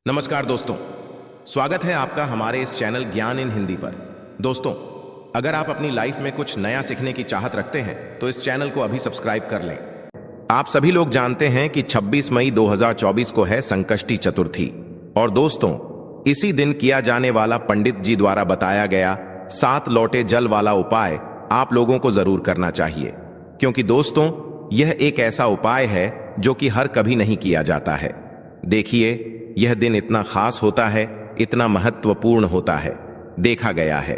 नमस्कार दोस्तों, स्वागत है आपका हमारे इस चैनल ज्ञान इन हिंदी पर। दोस्तों, अगर आप अपनी लाइफ में कुछ नया सीखने की चाहत रखते हैं तो इस चैनल को अभी सब्सक्राइब कर लें। आप सभी लोग जानते हैं कि 26 मई 2024 को है संकष्टी चतुर्थी। और दोस्तों, इसी दिन किया जाने वाला पंडित जी द्वारा बताया गया 7 लोटे जल वाला उपाय आप लोगों को जरूर करना चाहिए, क्योंकि दोस्तों यह एक ऐसा उपाय है जो कि हर कभी नहीं किया जाता है। देखिए, यह दिन इतना खास होता है, इतना महत्वपूर्ण होता है। देखा गया है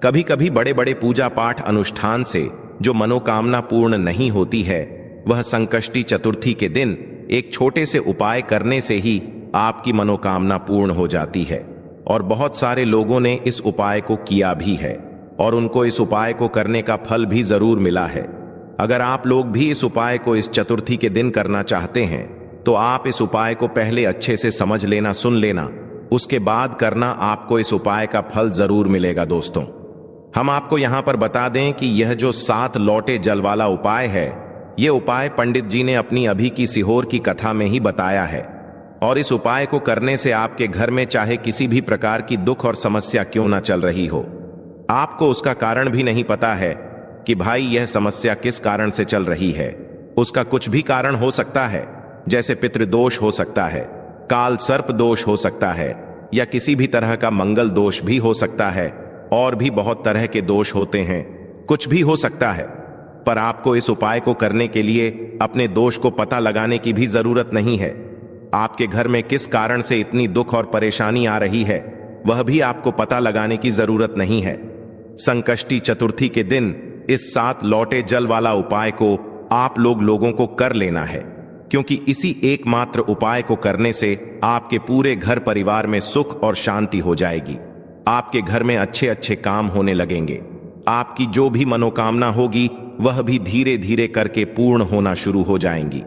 कभी कभी बड़े बड़े पूजा पाठ अनुष्ठान से जो मनोकामना पूर्ण नहीं होती है, वह संकष्टी चतुर्थी के दिन एक छोटे से उपाय करने से ही आपकी मनोकामना पूर्ण हो जाती है। और बहुत सारे लोगों ने इस उपाय को किया भी है और उनको इस उपाय को करने का फल भी जरूर मिला है। अगर आप लोग भी इस उपाय को इस चतुर्थी के दिन करना चाहते हैं तो आप इस उपाय को पहले अच्छे से समझ लेना, सुन लेना, उसके बाद करना। आपको इस उपाय का फल जरूर मिलेगा। दोस्तों, हम आपको यहां पर बता दें कि यह जो 7 लोटे जल वाला उपाय है, यह उपाय पंडित जी ने अपनी अभी की सीहोर की कथा में ही बताया है। और इस उपाय को करने से आपके घर में चाहे किसी भी प्रकार की दुख और समस्या क्यों ना चल रही हो, आपको उसका कारण भी नहीं पता है कि भाई यह समस्या किस कारण से चल रही है। उसका कुछ भी कारण हो सकता है, जैसे पितृदोष हो सकता है, काल सर्प दोष हो सकता है, या किसी भी तरह का मंगल दोष भी हो सकता है, और भी बहुत तरह के दोष होते हैं। कुछ भी हो सकता है, पर आपको इस उपाय को करने के लिए अपने दोष को पता लगाने की भी जरूरत नहीं है। आपके घर में किस कारण से इतनी दुख और परेशानी आ रही है, वह भी आपको पता लगाने की जरूरत नहीं है। संकष्टी चतुर्थी के दिन इस 7 लोटे जल वाला उपाय को आप लोगों को कर लेना है, क्योंकि इसी एकमात्र उपाय को करने से आपके पूरे घर परिवार में सुख और शांति हो जाएगी। आपके घर में अच्छे अच्छे काम होने लगेंगे। आपकी जो भी मनोकामना होगी वह भी धीरे धीरे करके पूर्ण होना शुरू हो जाएंगी।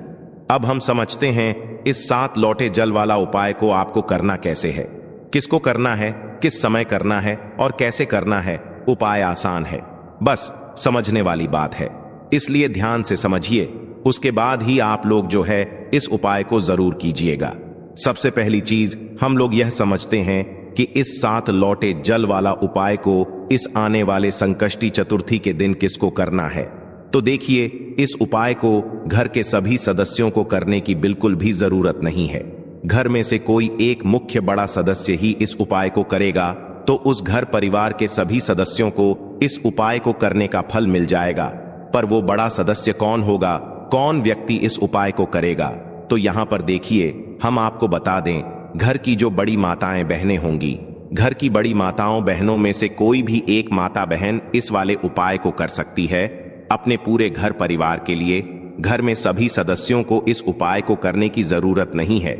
अब हम समझते हैं इस 7 लोटे जल वाला उपाय को आपको करना कैसे है, किसको करना है, किस समय करना है और कैसे करना है। उपाय आसान है, बस समझने वाली बात है, इसलिए ध्यान से समझिए। उसके बाद ही आप लोग जो है इस उपाय को जरूर कीजिएगा। सबसे पहली चीज हम लोग यह समझते हैं कि इस 7 लोटे जल वाला उपाय को इस आने वाले संकष्टी चतुर्थी के दिन किसको करना है। तो देखिए, इस उपाय को घर के सभी सदस्यों को करने की बिल्कुल भी जरूरत नहीं है। घर में से कोई एक मुख्य बड़ा सदस्य ही इस उपाय को करेगा तो उस घर परिवार के सभी सदस्यों को इस उपाय को करने का फल मिल जाएगा। पर वो बड़ा सदस्य कौन होगा, कौन व्यक्ति इस उपाय को करेगा, तो यहां पर देखिए हम आपको बता दें, घर की जो बड़ी माताएं बहनें होंगी, घर की बड़ी माताओं बहनों में से कोई भी एक माता बहन इस वाले उपाय को कर सकती है अपने पूरे घर परिवार के लिए। घर में सभी सदस्यों को इस उपाय को करने की जरूरत नहीं है।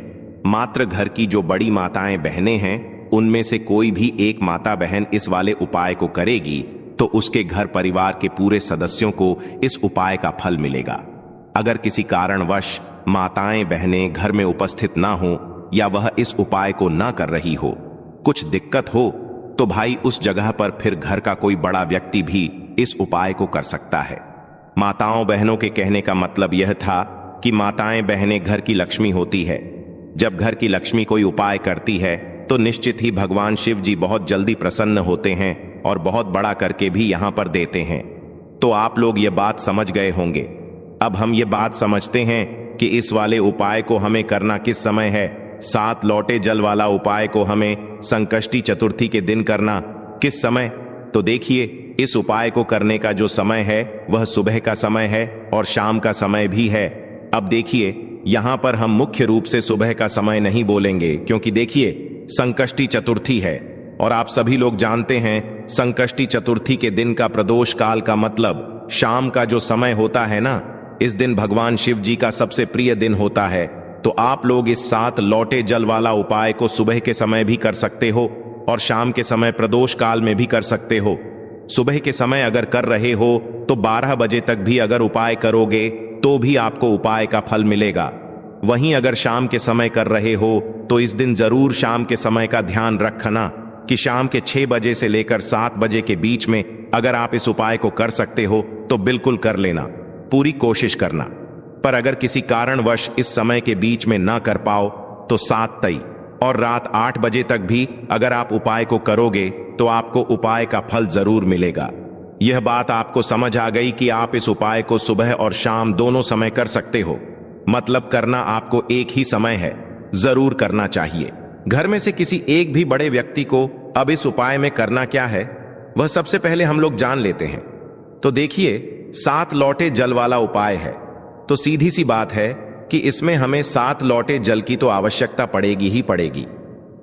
मात्र घर की जो बड़ी माताएं बहनें हैं, उनमें से कोई भी एक माता बहन इस वाले उपाय को करेगी तो उसके घर परिवार के पूरे सदस्यों को इस उपाय का फल मिलेगा। अगर किसी कारणवश माताएं बहनें घर में उपस्थित ना हो या वह इस उपाय को ना कर रही हो, कुछ दिक्कत हो, तो भाई उस जगह पर फिर घर का कोई बड़ा व्यक्ति भी इस उपाय को कर सकता है। माताओं बहनों के कहने का मतलब यह था कि माताएं बहनें घर की लक्ष्मी होती है। जब घर की लक्ष्मी कोई उपाय करती है तो निश्चित ही भगवान शिव जी बहुत जल्दी प्रसन्न होते हैं और बहुत बड़ा करके भी यहां पर देते हैं। तो आप लोग ये बात समझ गए होंगे। अब हम ये बात समझते हैं कि इस वाले उपाय को हमें करना किस समय है। 7 लोटे जल वाला उपाय को हमें संकष्टी चतुर्थी के दिन करना किस समय। तो देखिए, इस उपाय को करने का जो समय है वह सुबह का समय है और शाम का समय भी है। अब देखिए, यहां पर हम मुख्य रूप से सुबह का समय नहीं बोलेंगे, क्योंकि देखिए संकष्टी चतुर्थी है और आप सभी लोग जानते हैं संकष्टी चतुर्थी के दिन का प्रदोष काल का मतलब शाम का जो समय होता है ना, इस दिन भगवान शिव जी का सबसे प्रिय दिन होता है। तो आप लोग इस 7 लोटे जल वाला उपाय को सुबह के समय भी कर सकते हो और शाम के समय प्रदोष काल में भी कर सकते हो। सुबह के समय अगर कर रहे हो तो 12 बजे तक भी अगर उपाय करोगे तो भी आपको उपाय का फल मिलेगा। वहीं अगर शाम के समय कर रहे हो तो इस दिन जरूर शाम के समय का ध्यान रखना कि शाम के 6 बजे से लेकर 7 बजे के बीच में अगर आप इस उपाय को कर सकते हो तो बिल्कुल कर लेना, पूरी कोशिश करना। पर अगर किसी कारणवश इस समय के बीच में ना कर पाओ तो 7 तई और रात 8 बजे तक भी अगर आप उपाय को करोगे तो आपको उपाय का फल जरूर मिलेगा। यह बात आपको समझ आ गई कि आप इस उपाय को सुबह और शाम दोनों समय कर सकते हो। मतलब करना आपको एक ही समय है, जरूर करना चाहिए। घर में से किसी एक भी बड़े व्यक्ति को अब इस उपाय में करना क्या है वह सबसे पहले हम लोग जान लेते हैं। तो देखिए, 7 लौटे जल वाला उपाय है। तो सीधी सी बात है कि इसमें हमें 7 लौटे जल की तो आवश्यकता पड़ेगी ही पड़ेगी।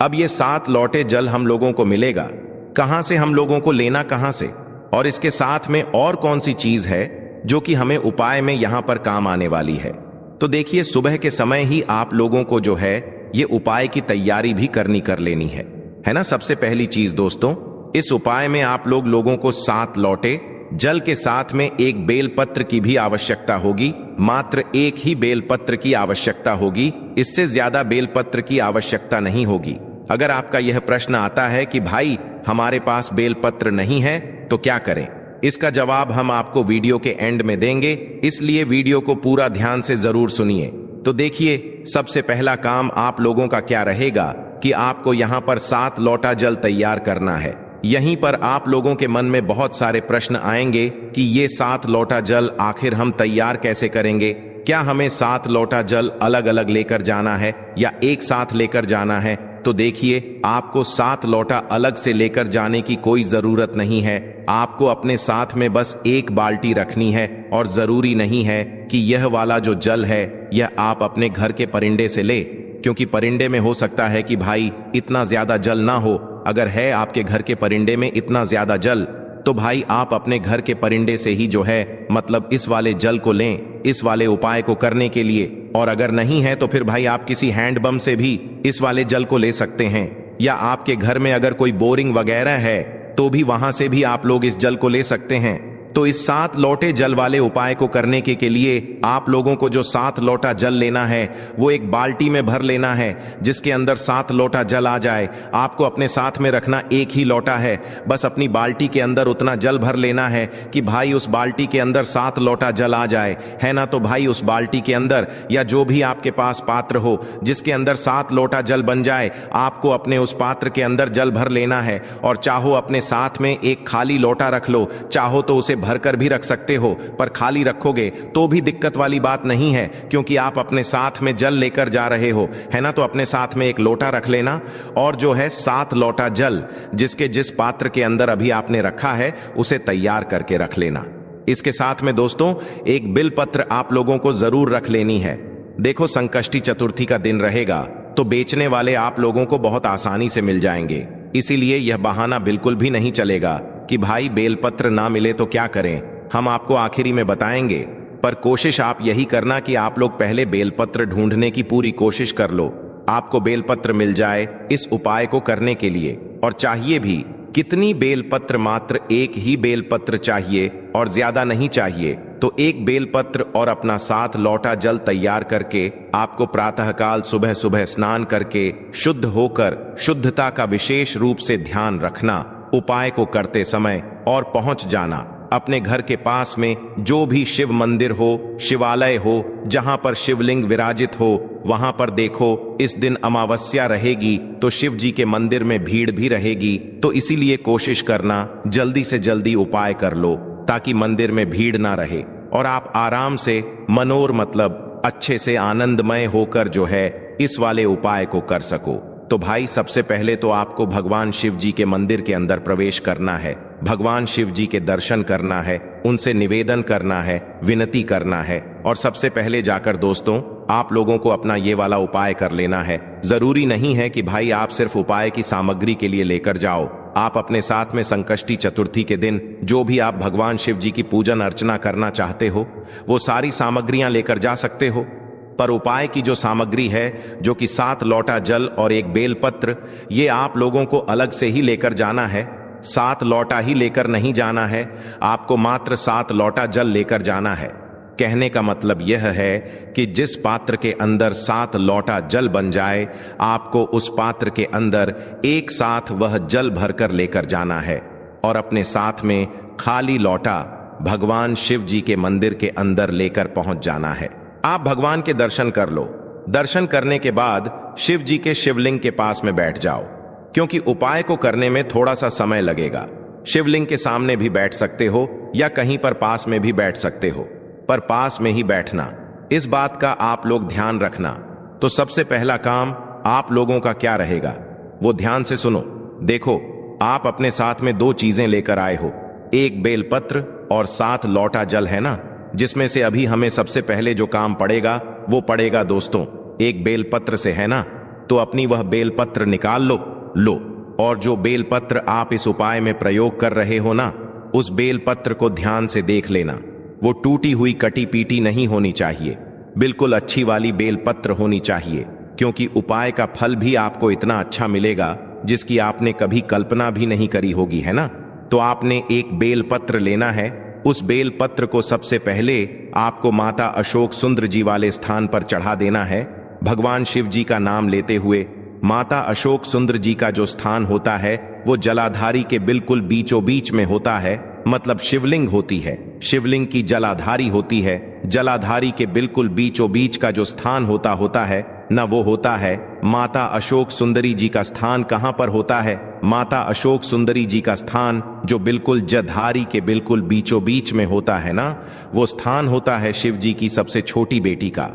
अब ये 7 लौटे जल हम लोगों को मिलेगा कहां से, हम लोगों को लेना कहां से, और इसके साथ में और कौन सी चीज है जो कि हमें उपाय में यहां पर काम आने वाली है। तो देखिए, सुबह के समय ही आप लोगों को जो है ये उपाय की तैयारी भी करनी कर लेनी है ना। सबसे पहली चीज दोस्तों, इस उपाय में आप लोगों को 7 लौटे जल के साथ में एक बेलपत्र की भी आवश्यकता होगी। मात्र एक ही बेलपत्र की आवश्यकता होगी, इससे ज्यादा बेलपत्र की आवश्यकता नहीं होगी। अगर आपका यह प्रश्न आता है कि भाई हमारे पास बेलपत्र नहीं है तो क्या करें, इसका जवाब हम आपको वीडियो के एंड में देंगे, इसलिए वीडियो को पूरा ध्यान से जरूर सुनिए। तो देखिए, सबसे पहला काम आप लोगों का क्या रहेगा कि आपको यहां पर 7 लौटा जल तैयार करना है। यहीं पर आप लोगों के मन में बहुत सारे प्रश्न आएंगे कि ये 7 लौटा जल आखिर हम तैयार कैसे करेंगे। क्या हमें 7 लौटा जल अलग अलग लेकर जाना है या एक साथ लेकर जाना है। तो देखिए, आपको 7 लौटा अलग से लेकर जाने की कोई जरूरत नहीं है। आपको अपने साथ में बस एक बाल्टी रखनी है और जरूरी नहीं है कि यह वाला जो जल है यह आप अपने घर के परिंदे से ले, क्योंकि परिंदे में हो सकता है कि भाई इतना ज्यादा जल ना हो। अगर है आपके घर के परिंदे में इतना ज्यादा जल तो भाई आप अपने घर के परिंदे से ही जो है मतलब इस वाले जल को लें इस वाले उपाय को करने के लिए। और अगर नहीं है तो फिर भाई आप किसी हैंडपंप से भी इस वाले जल को ले सकते हैं, या आपके घर में अगर कोई बोरिंग वगैरह है तो भी वहां से भी आप लोग इस जल को ले सकते हैं। तो इस 7 लौटे जल वाले उपाय को करने के लिए आप लोगों को जो 7 लौटा जल लेना है वो एक बाल्टी में भर लेना है, जिसके अंदर 7 लौटा जल आ जाए। आपको अपने साथ में रखना एक ही लौटा है, बस अपनी बाल्टी के अंदर उतना जल भर लेना है कि भाई उस बाल्टी के अंदर 7 लौटा जल आ जाए, है ना। तो भाई उस बाल्टी के अंदर या जो भी आपके पास पात्र हो जिसके अंदर 7 लौटा जल बन जाए, आपको अपने उस पात्र के अंदर जल भर लेना है। और चाहो अपने साथ में एक खाली लोटा रख लो, चाहो तो उसे भरकर भी रख सकते हो, पर खाली रखोगे तो भी दिक्कत वाली बात नहीं है, क्योंकि आप अपने साथ में जल लेकर जा रहे हो, है ना। तो अपने साथ में एक लोटा रख लेना और जो है 7 लौटा जल जिसके जिस पात्र के अंदर अभी आपने रखा है उसे तैयार करके रख लेना। इसके साथ में दोस्तों एक बिलपत्र आप लोगों को जरूर रख लेनी है। देखो, संकष्टी चतुर्थी का दिन रहेगा तो बेचने वाले आप लोगों को बहुत आसानी से मिल जाएंगे, इसीलिए यह बहाना बिल्कुल भी नहीं चलेगा कि भाई बेलपत्र ना मिले तो क्या करें। हम आपको आखिरी में बताएंगे, पर कोशिश आप यही करना कि आप लोग पहले बेलपत्र ढूंढने की पूरी कोशिश कर लो, आपको बेलपत्र मिल जाए इस उपाय को करने के लिए। और चाहिए भी कितनी बेलपत्र, मात्र एक ही बेलपत्र चाहिए और ज्यादा नहीं चाहिए। तो एक बेलपत्र और अपना 7 लौटा जल तैयार करके आपको प्रातःकाल सुबह सुबह स्नान करके शुद्ध होकर शुद्धता का विशेष रूप से ध्यान रखना उपाय को करते समय, और पहुंच जाना अपने घर के पास में जो भी शिव मंदिर हो, शिवालय हो, जहां पर शिवलिंग विराजित हो वहां पर। देखो, इस दिन अमावस्या रहेगी तो शिव जी के मंदिर में भीड़ भी रहेगी, तो इसीलिए कोशिश करना जल्दी से जल्दी उपाय कर लो ताकि मंदिर में भीड़ ना रहे और आप आराम से मतलब अच्छे से आनंदमय होकर जो है इस वाले उपाय को कर सको। तो भाई सबसे पहले तो आपको भगवान शिव जी के मंदिर के अंदर प्रवेश करना है, भगवान शिव जी के दर्शन करना है, उनसे निवेदन करना है, विनती करना है, और सबसे पहले जाकर दोस्तों आप लोगों को अपना ये वाला उपाय कर लेना है। जरूरी नहीं है कि भाई आप सिर्फ उपाय की सामग्री के लिए लेकर जाओ, आप अपने साथ में संकष्टी चतुर्थी के दिन जो भी आप भगवान शिव जी की पूजन अर्चना करना चाहते हो वो सारी सामग्रियां लेकर जा सकते हो। पर उपाय की जो सामग्री है, जो कि 7 लौटा जल और एक बेलपत्र, ये आप लोगों को अलग से ही लेकर जाना है। 7 लौटा ही लेकर नहीं जाना है, आपको मात्र 7 लौटा जल लेकर जाना है। कहने का मतलब यह है कि जिस पात्र के अंदर 7 लौटा जल बन जाए, आपको उस पात्र के अंदर एक साथ वह जल भरकर लेकर जाना है और अपने साथ में खाली लौटा भगवान शिव जी के मंदिर के अंदर लेकर पहुंच जाना है। आप भगवान के दर्शन कर लो, दर्शन करने के बाद शिव जी के शिवलिंग के पास में बैठ जाओ, क्योंकि उपाय को करने में थोड़ा सा समय लगेगा। शिवलिंग के सामने भी बैठ सकते हो या कहीं पर पास में भी बैठ सकते हो, पर पास में ही बैठना, इस बात का आप लोग ध्यान रखना। तो सबसे पहला काम आप लोगों का क्या रहेगा, वो ध्यान से सुनो। देखो, आप अपने साथ में 2 चीजें लेकर आए हो, एक बेलपत्र और 7 लौटा जल, है ना, जिसमें से अभी हमें सबसे पहले जो काम पड़ेगा वो पड़ेगा दोस्तों एक बेलपत्र से, है ना। तो अपनी वह बेलपत्र निकाल लो, और जो बेलपत्र आप इस उपाय में प्रयोग कर रहे हो ना, उस बेलपत्र को ध्यान से देख लेना। वो टूटी हुई कटी पीटी नहीं होनी चाहिए, बिल्कुल अच्छी वाली बेलपत्र होनी चाहिए, क्योंकि उपाय का फल भी आपको इतना अच्छा मिलेगा जिसकी आपने कभी कल्पना भी नहीं करी होगी, है ना। तो आपने एक बेलपत्र लेना है। उस बेलपत्र को सबसे पहले आपको माता अशोक सुंदर जी वाले स्थान पर चढ़ा देना है। भगवान शिव जी का नाम लेते हुए माता अशोक सुंदर जी का जो स्थान होता है वो जलाधारी के बिल्कुल बीचों बीच में होता है, मतलब शिवलिंग होती है, शिवलिंग की जलाधारी होती है। जलाधारी के बिल्कुल बीचों बीच का जो स्थान होता है न, वो होता है माता अशोक सुंदरी जी का स्थान। कहां पर होता है? माता अशोक सुंदरी जी का स्थान जो बिल्कुल जलाधारी के बिल्कुल बीचों बीच में होता है ना, वो स्थान होता है शिव जी की सबसे छोटी बेटी का।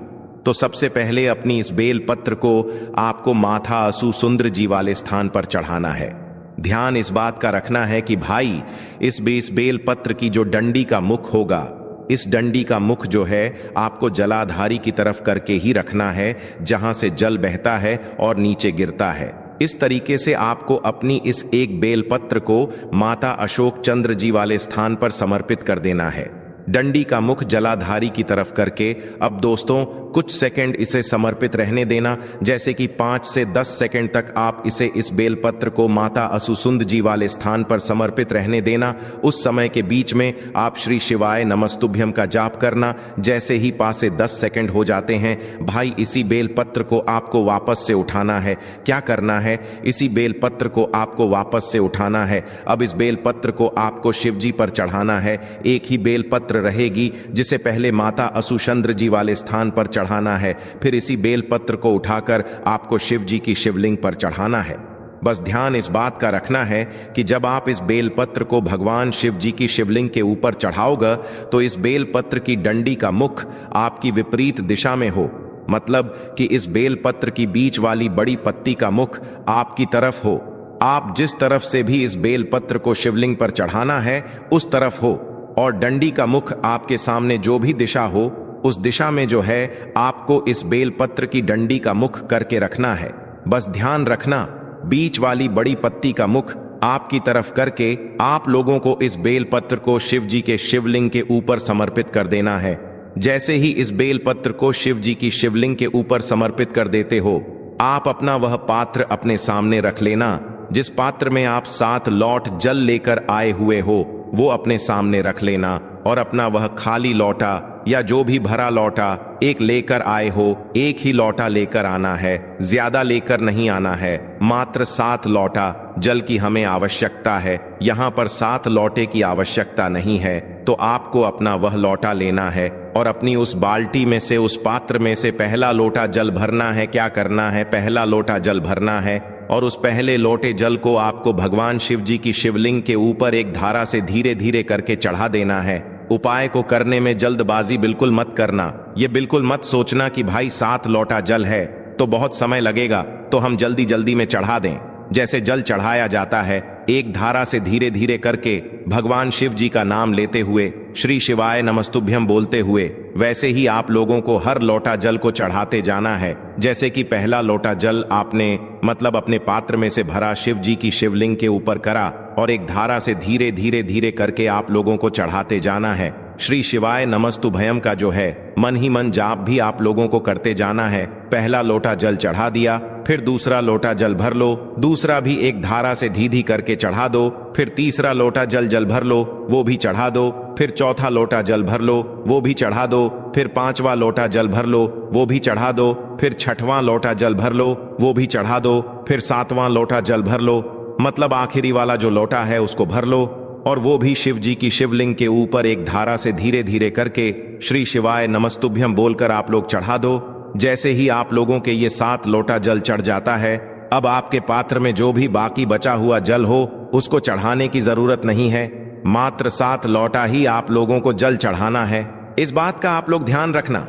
तो सबसे पहले अपनी इस बेल पत्र को आपको माता असु सुंदर जी वाले स्थान पर चढ़ाना है। ध्यान इस बात का रखना है कि भाई इस बेल पत्र की जो डंडी का मुख होगा, इस डंडी का मुख जो है आपको जलाधारी की तरफ करके ही रखना है, जहां से जल बहता है और नीचे गिरता है। इस तरीके से आपको अपनी इस एक बेलपत्र को माता अशोक चंद्र जी वाले स्थान पर समर्पित कर देना है, डंडी का मुख जलाधारी की तरफ करके। अब दोस्तों कुछ सेकंड इसे समर्पित रहने देना, जैसे कि 5 से 10 सेकंड तक आप इस बेलपत्र को माता असुसुंद जी वाले स्थान पर समर्पित रहने देना। उस समय के बीच में आप श्री शिवाय नमस्तुभ्यम का जाप करना। जैसे ही 5 से 10 सेकंड हो जाते हैं, भाई इसी बेलपत्र को आपको वापस से उठाना है। क्या करना है? इसी बेलपत्र को आपको वापस से उठाना है। अब इस बेलपत्र को आपको शिव जी पर चढ़ाना है। एक ही बेलपत्र रहेगी जिसे पहले माता असुचंद्र जी वाले स्थान पर चढ़ाना है, फिर इसी बेलपत्र को उठाकर आपको शिव जी की शिवलिंग पर चढ़ाना है। बस ध्यान इस बात का रखना है कि जब आप इस बेलपत्र को भगवान शिव जी की शिवलिंग के ऊपर चढ़ाओगे तो इस बेलपत्र की डंडी का मुख आपकी विपरीत दिशा में हो, मतलब कि इस बेलपत्र की बीच वाली बड़ी पत्ती का मुख आपकी तरफ हो। आप जिस तरफ से भी इस बेलपत्र को शिवलिंग पर चढ़ाना है उस तरफ हो, और डंडी का मुख आपके सामने जो भी दिशा हो उस दिशा में जो है आपको इस बेलपत्र की डंडी का मुख करके रखना है। बस ध्यान रखना, बीच वाली बड़ी पत्ती का मुख आपकी तरफ करके आप लोगों को इस बेलपत्र को शिव जी के शिवलिंग के ऊपर समर्पित कर देना है। जैसे ही इस बेलपत्र को शिव जी की शिवलिंग के ऊपर समर्पित कर देते हो, आप अपना वह पात्र अपने सामने रख लेना। जिस पात्र में आप 7 लौट जल लेकर आए हुए हो वो अपने सामने रख लेना, और अपना वह खाली लौटा या जो भी भरा लौटा एक लेकर आए हो, एक ही लौटा लेकर आना है, ज्यादा लेकर नहीं आना है। मात्र 7 लौटा जल की हमें आवश्यकता है, यहाँ पर 7 लौटे की आवश्यकता नहीं है। तो आपको अपना वह लौटा लेना है और अपनी उस बाल्टी में से, उस पात्र में से पहला लोटा जल भरना है। क्या करना है? पहला लोटा जल भरना है, और उस पहले लोटे जल को आपको भगवान शिव जी की शिवलिंग के ऊपर एक धारा से धीरे धीरे करके चढ़ा देना है। उपाय को करने में जल्दबाजी बिल्कुल मत करना। ये बिल्कुल मत सोचना कि भाई 7 लोटा जल है तो बहुत समय लगेगा तो हम जल्दी जल्दी में चढ़ा दें। जैसे जल चढ़ाया जाता है एक धारा से धीरे धीरे करके भगवान शिव जी का नाम लेते हुए, श्री शिवाय नमस्तुभ्यम बोलते हुए, वैसे ही आप लोगों को हर लोटा जल को चढ़ाते जाना है। जैसे कि पहला लोटा जल आपने मतलब अपने पात्र में से भरा शिव जी की शिवलिंग के ऊपर करा, और एक धारा से धीरे धीरे धीरे करके आप लोगों को चढ़ाते जाना है। श्री शिवाय नमस्तुभयम का जो है मन ही मन जाप भी आप लोगों को करते जाना है। पहला लोटा जल चढ़ा दिया, फिर दूसरा लोटा जल भर लो, दूसरा भी एक धारा से धीधी करके चढ़ा दो, फिर तीसरा लोटा जल भर लो, वो भी चढ़ा दो, फिर चौथा लोटा जल भर लो, वो भी चढ़ा दो, फिर 5वां लोटा जल भर लो, वो भी चढ़ा दो, फिर 6वां लोटा जल भर लो, वो भी चढ़ा दो, फिर 7वां लोटा जल भर लो, मतलब आखिरी वाला जो लोटा है उसको भर लो, और वो भी शिव जी की शिवलिंग के ऊपर एक धारा से धीरे धीरे करके श्री शिवाय नमस्तुभ्यम बोलकर आप लोग चढ़ा दो। जैसे ही आप लोगों के ये 7 लोटा जल चढ़ जाता है, अब आपके पात्र में जो भी बाकी बचा हुआ जल हो उसको चढ़ाने की जरूरत नहीं है। मात्र 7 लोटा ही आप लोगों को जल चढ़ाना है। इस बात का आप लोग ध्यान रखना।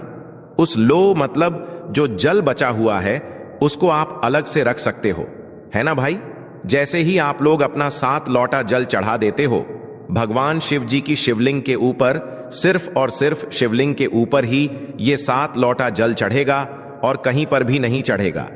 उस लो मतलब जो जल बचा हुआ है उसको आप अलग से रख सकते हो, है ना भाई। जैसे ही आप लोग अपना 7 लोटा जल चढ़ा देते हो, भगवान शिव जी की शिवलिंग के ऊपर, सिर्फ और सिर्फ शिवलिंग के ऊपर ही ये 7 लोटा जल चढ़ेगा और कहीं पर भी नहीं चढ़ेगा।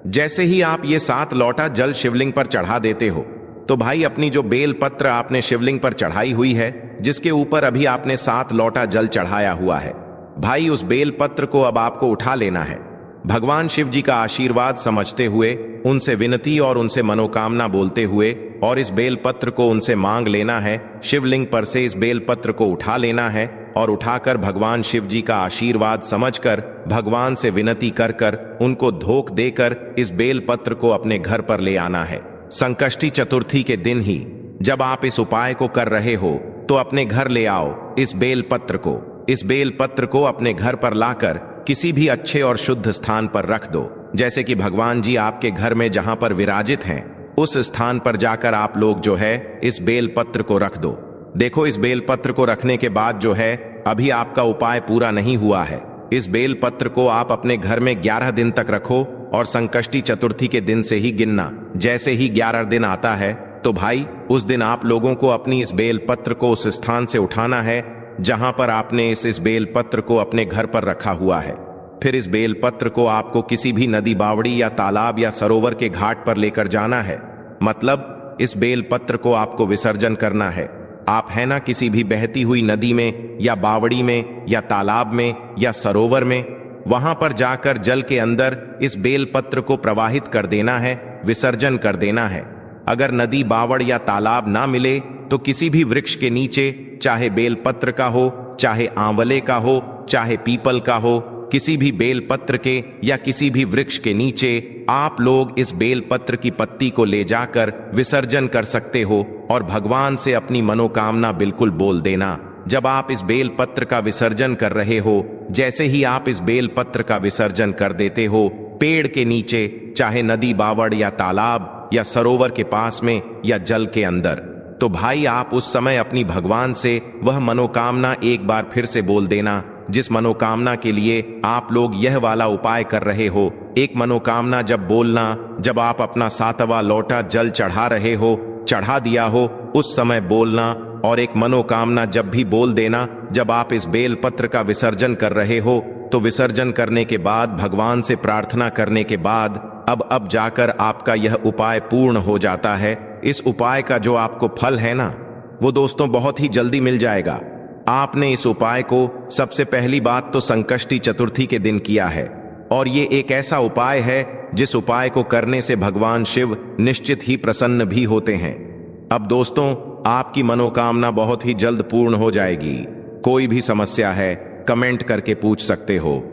जैसे ही आप ये 7 लोटा जल शिवलिंग पर चढ़ा देते हो तो भाई अपनी जो बेल पत्र आपने शिवलिंग पर चढ़ाई हुई है, जिसके ऊपर अभी आपने 7 लोटा जल चढ़ाया हुआ है, भाई उस बेल पत्र को अब आपको उठा लेना है। भगवान शिव जी का आशीर्वाद समझते हुए, उनसे विनती और उनसे मनोकामना बोलते हुए, और इस बेल पत्र को उनसे मांग लेना है। शिवलिंग पर से इस बेल पत्र को उठा लेना है और उठाकर भगवान शिव जी का आशीर्वाद समझकर, भगवान से विनती कर कर, उनको धोख देकर इस बेल पत्र को अपने घर पर ले आना है। संकष्टी चतुर्थी के दिन ही जब आप इस उपाय को कर रहे हो तो अपने घर ले आओ इस बेल पत्र को। इस बेल पत्र को अपने घर पर लाकर किसी भी अच्छे और शुद्ध स्थान पर रख दो। जैसे कि भगवान जी आपके घर में जहां पर विराजित हैं, उस स्थान पर जाकर आप लोग जो है इस बेल पत्र को रख दो। देखो, इस बेल पत्र को रखने के बाद जो है अभी आपका उपाय पूरा नहीं हुआ है। इस बेल पत्र को आप अपने घर में 11 दिन तक रखो और संकष्टी चतुर्थी के दिन से ही गिनना। जैसे ही 11 दिन आता है तो भाई उस दिन आप लोगों को अपनी इस बेल पत्र को उस स्थान से उठाना है जहां पर आपने इस बेल पत्र को अपने घर पर रखा हुआ है। फिर इस बेल पत्र को आपको किसी भी नदी, बावड़ी या तालाब या सरोवर के घाट पर लेकर जाना है। मतलब इस बेल पत्र को आपको विसर्जन करना है। आप है ना किसी भी बहती हुई नदी में या बावड़ी में या तालाब में या सरोवर में, वहां पर जाकर जल के अंदर इस बेल पत्र को प्रवाहित कर देना है, विसर्जन कर देना है। अगर नदी, बावड़ या तालाब ना मिले तो किसी भी वृक्ष के नीचे, चाहे बेल पत्र का हो, चाहे आंवले का हो, चाहे पीपल का हो, किसी भी बेल पत्र के या किसी भी वृक्ष के नीचे आप लोग इस बेल पत्र की पत्ती को ले जाकर विसर्जन कर सकते हो और भगवान से अपनी मनोकामना बिल्कुल बोल देना। जब आप इस बेल पत्र का विसर्जन कर रहे हो, जैसे ही आप इस बेल पत्र का विसर्जन कर देते हो पेड़ के नीचे, चाहे नदी, बावड़ या तालाब या सरोवर के पास में या जल के अंदर, तो भाई आप उस समय अपनी भगवान से वह मनोकामना एक बार फिर से बोल देना जिस मनोकामना के लिए आप लोग यह वाला उपाय कर रहे हो। एक मनोकामना जब बोलना, जब आप अपना 7वां लोटा जल चढ़ा रहे हो, चढ़ा दिया हो, उस समय बोलना। और एक मनोकामना जब भी बोल देना जब आप इस बेल पत्र का विसर्जन कर रहे हो, तो विसर्जन करने के बाद भगवान से प्रार्थना करने के बाद अब जाकर आपका यह उपाय पूर्ण हो जाता है। इस उपाय का जो आपको फल है ना, वो दोस्तों बहुत ही जल्दी मिल जाएगा। आपने इस उपाय को सबसे पहली बात तो संकष्टी चतुर्थी के दिन किया है, और ये एक ऐसा उपाय है जिस उपाय को करने से भगवान शिव निश्चित ही प्रसन्न भी होते हैं। अब दोस्तों, आपकी मनोकामना बहुत ही जल्द पूर्ण हो जाएगी। कोई भी समस्या है कमेंट करके पूछ सकते हो।